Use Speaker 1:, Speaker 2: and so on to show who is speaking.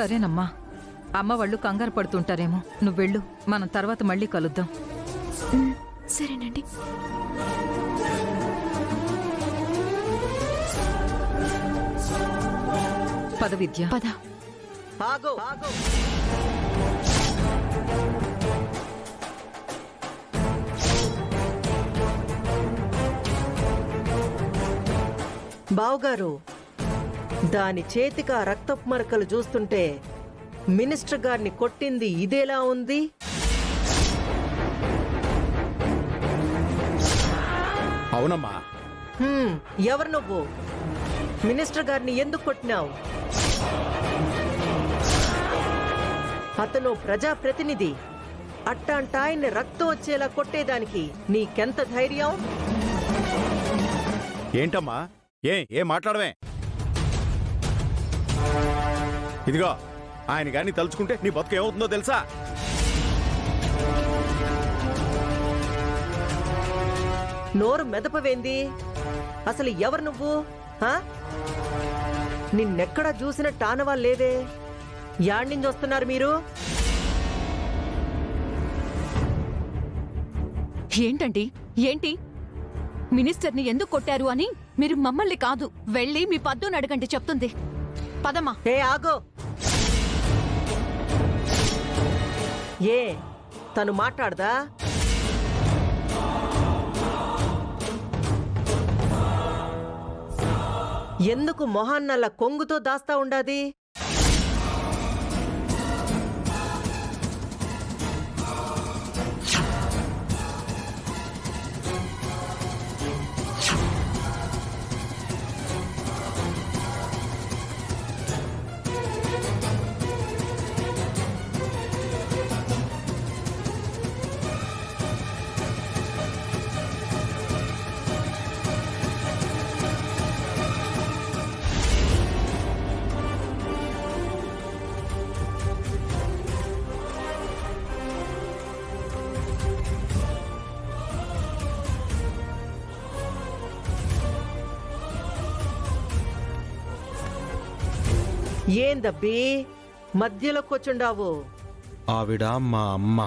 Speaker 1: సరేనమ్మా, అమ్మ వాళ్ళు కంగారు పడుతుంటారేమో. నువ్వెళ్ళు, మనం తర్వాత మళ్ళీ కలుద్దాం.
Speaker 2: సరేనండి.
Speaker 1: పద విద్య,
Speaker 2: పద.
Speaker 3: ఆగు. బావుగారు, దాని చేతికి ఆ రక్తపు మరకలు చూస్తుంటే మినిస్టర్ గారిని కొట్టింది ఇదేలా ఉంది?
Speaker 4: అవునమ్మా.
Speaker 3: ఎవరు నువ్వు? మినిస్టర్ గారిని ఎందుకు కొట్టినావు? అతను ప్రజాప్రతినిధి. అట్టాంట ఆయన్ని రక్తం వచ్చేలా కొట్టేదానికి నీకెంత ధైర్యం?
Speaker 4: ఏంటమ్మా, ఏం మాట్లాడమే? ఇదిగో, ఆయన గారిని తలుచుకుంటే నీ బతుకు ఏమవుతుందో తెలుసా?
Speaker 3: నోరు మెదపవేంది? అసలు ఎవరు నువ్వు? నిన్నెక్కడా చూసినట్టు ఆనవాళ్ళు లేవే. యాడ్నించి వస్తున్నారు మీరు?
Speaker 2: ఏంటండి, ఏంటి? మినిస్టర్ని ఎందుకు కొట్టారు అని మీరు మమ్మల్ని కాదు, వెళ్ళి మీ పద్దుని అడగండి, చెప్తుంది. పదమ్మా.
Speaker 3: ఆగో. తను మాట్లాడదా? ఎందుకు మొహాన్నల్ల కొంగుతో దాస్తా ఉండాది? ఏందబ్బి మధ్యలో కూర్చుండావు?
Speaker 4: ఆవిడ మా అమ్మ.